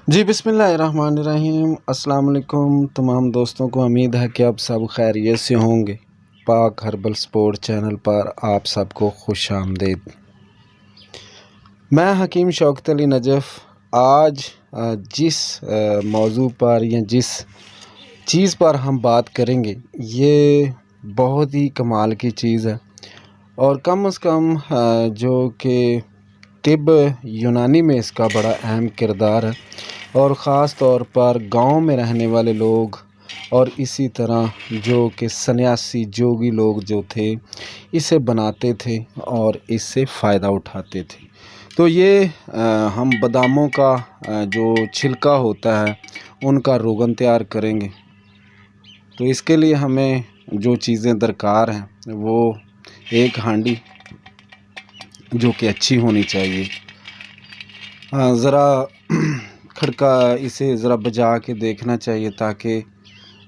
जी बिस्मिल्लाहिर्रहमानिर्रहीम। अस्सलाम वालेकुम तमाम दोस्तों को। उम्मीद है कि आप सब खैरियत से होंगे। पाक हर्बल स्पोर्ट चैनल पर आप सबको खुश आमदीद। मैं हकीम शौकत अली नजफ़ आज जिस मौजू पर या जिस चीज़ पर हम बात करेंगे ये बहुत ही कमाल की चीज़ है और कम से कम जो कि तिब यूनानी में इसका बड़ा अहम किरदार है और ख़ास तौर पर गांव में रहने वाले लोग और इसी तरह जो कि सन्यासी जोगी लोग जो थे इसे बनाते थे और इससे फ़ायदा उठाते थे। तो ये हम बादामों का जो छिलका होता है उनका रोगन तैयार करेंगे। तो इसके लिए हमें जो चीज़ें दरकार हैं वो एक हांडी जो कि अच्छी होनी चाहिए। ज़रा खड़का इसे ज़रा बजा के देखना चाहिए ताकि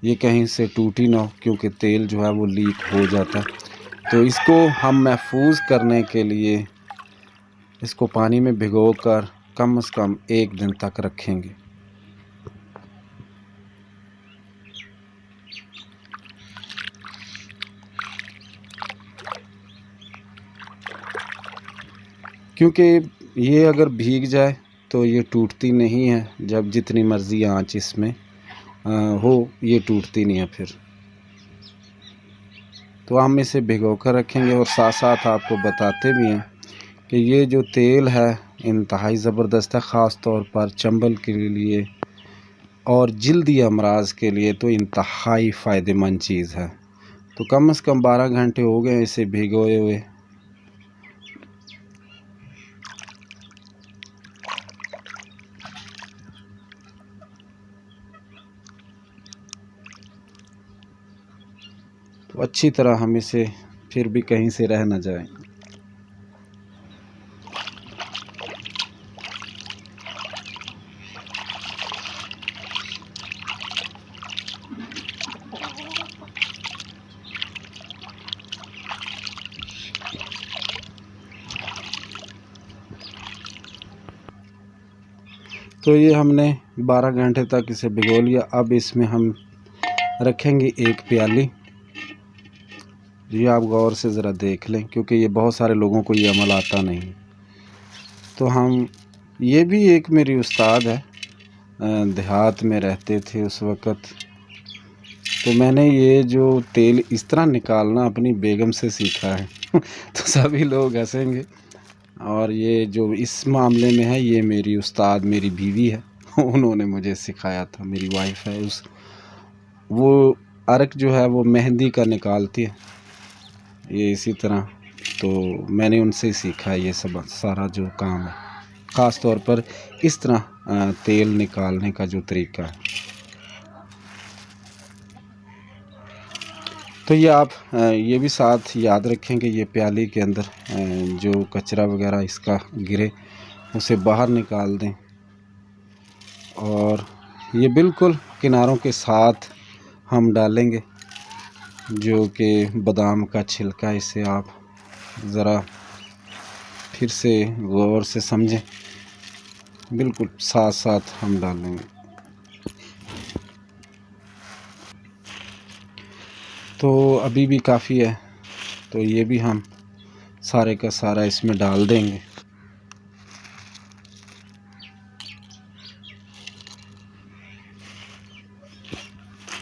ये कहीं से टूटी ना हो, क्योंकि तेल जो है वो लीक हो जाता है। तो इसको हम महफूज करने के लिए इसको पानी में भिगोकर कम से कम 1 दिन तक रखेंगे। क्योंकि ये अगर भीग जाए तो ये टूटती नहीं है। जब जितनी मर्ज़ी आंच इसमें हो ये टूटती नहीं है फिर। तो हम इसे भिगो कर रखेंगे और साथ साथ आपको बताते भी हैं कि ये जो तेल है इंतहाई ज़बरदस्त है, ख़ास तौर पर चंबल के लिए और जल्दी अमराज के लिए तो इंतहाई फ़ायदेमंद चीज़ है। तो कम से कम 12 घंटे हो गए इसे भिगोए हुए। तो अच्छी तरह हम इसे फिर भी कहीं से रह न जाए। तो ये हमने 12 घंटे तक इसे भिगो लिया। अब इसमें हम रखेंगे 1 प्याली। ये आप गौर से ज़रा देख लें क्योंकि ये बहुत सारे लोगों को ये अमल आता नहीं। तो हम ये भी एक मेरी उस्ताद है, देहात में रहते थे उस वक़्त। तो मैंने ये जो तेल इस तरह निकालना अपनी बेगम से सीखा है। तो सभी लोग हंसेंगे। और ये जो इस मामले में है ये मेरी उस्ताद मेरी बीवी है। उन्होंने मुझे सिखाया था, मेरी वाइफ है। वो अर्क जो है वो मेहंदी का निकालती है ये इसी तरह। तो मैंने उनसे ही सीखा है ये सब सारा जो काम है, ख़ास तौर पर इस तरह तेल निकालने का जो तरीका है। तो ये आप ये भी साथ याद रखें कि ये प्याली के अंदर जो कचरा वगैरह इसका गिरे उसे बाहर निकाल दें। और ये बिल्कुल किनारों के साथ हम डालेंगे जो कि बादाम का छिलका। इसे आप ज़रा फिर से गौर से समझें, बिल्कुल साथ साथ हम डालेंगे। तो अभी भी काफ़ी है, तो ये भी हम सारे का सारा इसमें डाल देंगे।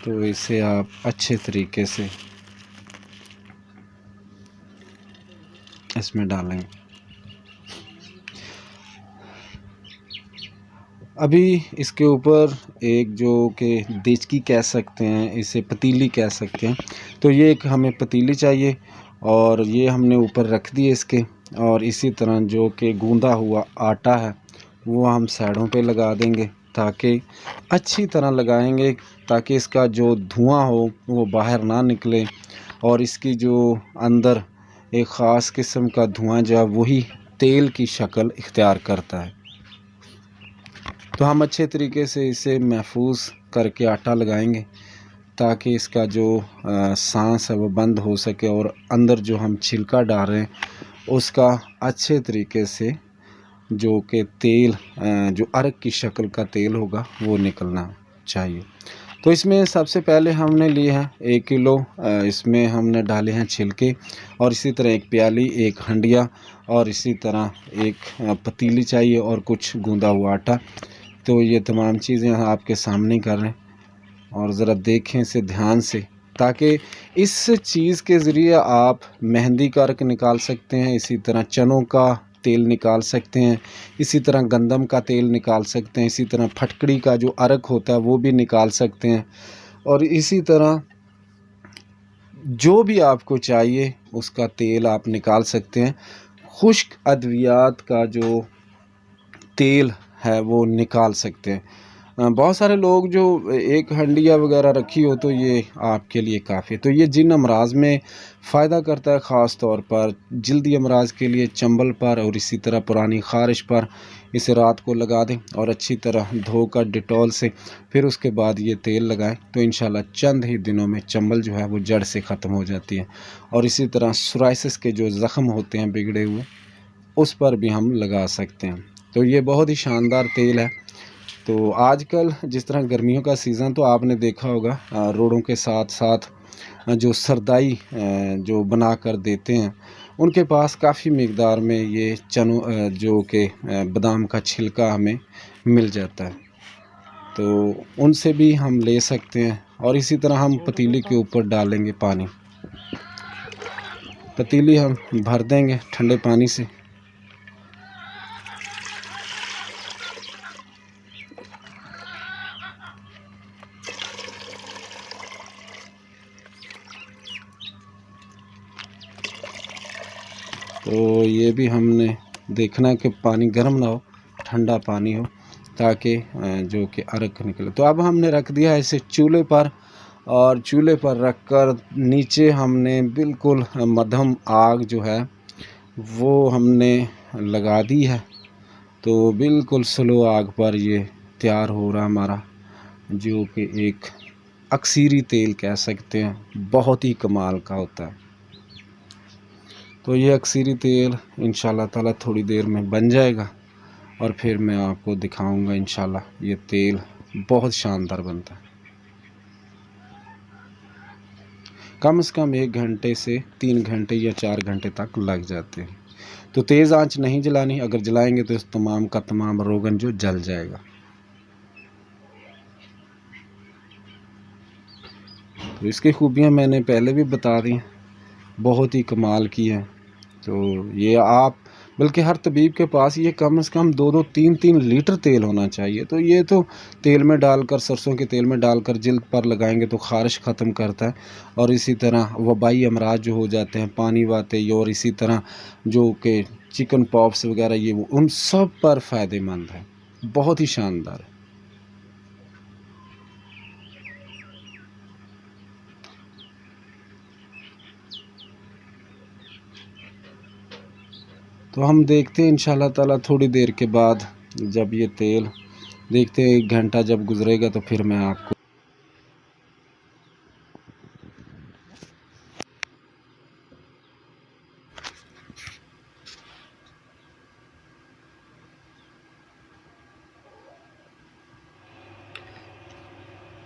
तो इसे आप अच्छे तरीके से इसमें डालेंगे। अभी इसके ऊपर एक जो कि देचकी कह सकते हैं, इसे पतीली कह सकते हैं। तो ये एक हमें पतीली चाहिए और ये हमने ऊपर रख दिए इसके। और इसी तरह जो कि गूंदा हुआ आटा है वो हम साइडों पे लगा देंगे, ताकि अच्छी तरह लगाएंगे ताकि इसका जो धुआं हो वो बाहर ना निकले और इसकी जो अंदर एक ख़ास किस्म का धुआं जो है वही तेल की शक्ल इख्तियार करता है। तो हम अच्छे तरीके से इसे महफूज करके आटा लगाएंगे ताकि इसका जो सांस है वो बंद हो सके और अंदर जो हम छिलका डाल रहे हैं उसका अच्छे तरीके से जो कि तेल जो अर्क की शक्ल का तेल होगा वो निकलना चाहिए। तो इसमें सबसे पहले हमने लिए हैं 1 किलो, इसमें हमने डाले हैं छिलके, और इसी तरह 1 प्याली, 1 हंडिया, और इसी तरह 1 पतीली चाहिए और कुछ गूंदा हुआ आटा। तो ये तमाम चीज़ें आपके सामने कर रहे हैं, और ज़रा देखें इसे ध्यान से, ताकि इस चीज़ के ज़रिए आप मेहंदी का अर्क निकाल सकते हैं, इसी तरह चनों का तेल निकाल सकते हैं, इसी तरह गंदम का तेल निकाल सकते हैं, इसी तरह फटकड़ी का जो अर्क होता है वो भी निकाल सकते हैं, और इसी तरह जो भी आपको चाहिए उसका तेल आप निकाल सकते हैं। खुश्क अद्वियात का जो तेल है वो निकाल सकते हैं। बहुत सारे लोग जो एक हंडिया वगैरह रखी हो तो ये आपके लिए काफ़ी है। तो ये जिन अमराज में फ़ायदा करता है, ख़ास तौर पर जल्दी अमराज के लिए चंबल पर और इसी तरह पुरानी ख़ारिश पर इसे रात को लगा दें और अच्छी तरह धोकर डिटॉल से फिर उसके बाद ये तेल लगाएं, तो इंशाल्लाह चंद ही दिनों में चंबल जो है वो जड़ से ख़त्म हो जाती है। और इसी तरह सोराइसिस के जो ज़ख़म होते हैं बिगड़े हुए, उस पर भी हम लगा सकते हैं। तो ये बहुत ही शानदार तेल है। तो आजकल जिस तरह गर्मियों का सीज़न, तो आपने देखा होगा रोडों के साथ साथ जो सरदाई जो बना कर देते हैं, उनके पास काफ़ी मिकदार में ये चनों जो कि बादाम का छिलका हमें मिल जाता है, तो उनसे भी हम ले सकते हैं। और इसी तरह हम पतीली के ऊपर डालेंगे पानी, पतीली हम भर देंगे ठंडे पानी से। तो ये भी हमने देखना कि पानी गर्म ना हो, ठंडा पानी हो, ताकि जो कि अर्क निकले। तो अब हमने रख दिया है इसे चूल्हे पर, और चूल्हे पर रख कर नीचे हमने बिल्कुल मध्यम आग जो है वो हमने लगा दी है। तो बिल्कुल स्लो आग पर ये तैयार हो रहा हमारा, जो कि एक अक्सीरी तेल कह सकते हैं, बहुत ही कमाल का होता है। तो ये अक्सीरी तेल इंशाल्लाह ताला थोड़ी देर में बन जाएगा, और फिर मैं आपको दिखाऊंगा इंशाल्लाह। ये तेल बहुत शानदार बनता है। कम से कम 1 घंटे से 3 घंटे या 4 घंटे तक लग जाते हैं। तो तेज़ आंच नहीं जलानी, अगर जलाएंगे तो इस तमाम का तमाम रोगन जो जल जाएगा। तो इसकी खूबियाँ मैंने पहले भी बता दी, बहुत ही कमाल की है। तो ये आप बल्कि हर तबीब के पास ये कम से कम 2-2, 3-3 लीटर तेल होना चाहिए। तो ये तो तेल में डालकर, सरसों के तेल में डालकर जिल्द पर लगाएंगे तो ख़ारिश ख़त्म करता है, और इसी तरह वबाई अमराज जो हो जाते हैं, पानी वाते, और इसी तरह जो कि चिकन पॉक्स वगैरह, ये उन सब पर फ़ायदेमंद है, बहुत ही शानदार है। तो हम देखते हैं इंशाल्लाह ताला थोड़ी देर के बाद, जब ये तेल देखते हैं 1 घंटा जब गुजरेगा तो फिर मैं आपको।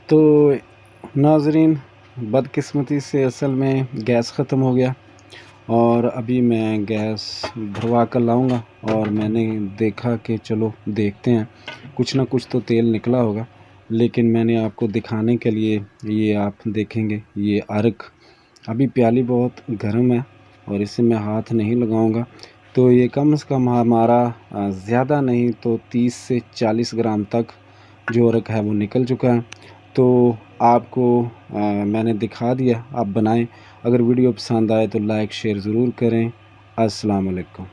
तो नाजरीन, बदकिस्मती से असल में गैस ख़त्म हो गया, और अभी मैं गैस भरवा कर लाऊंगा, और मैंने देखा कि चलो देखते हैं कुछ ना कुछ तो तेल निकला होगा। लेकिन मैंने आपको दिखाने के लिए, ये आप देखेंगे ये अर्क, अभी प्याली बहुत गर्म है और इसे मैं हाथ नहीं लगाऊंगा। तो ये कम से कम हमारा ज़्यादा नहीं तो 30 से 40 ग्राम तक जो अर्क है वो निकल चुका है। तो आपको मैंने दिखा दिया, आप बनाएं। अगर वीडियो पसंद आए तो लाइक शेयर ज़रूर करें। अस्सलाम वालेकुम।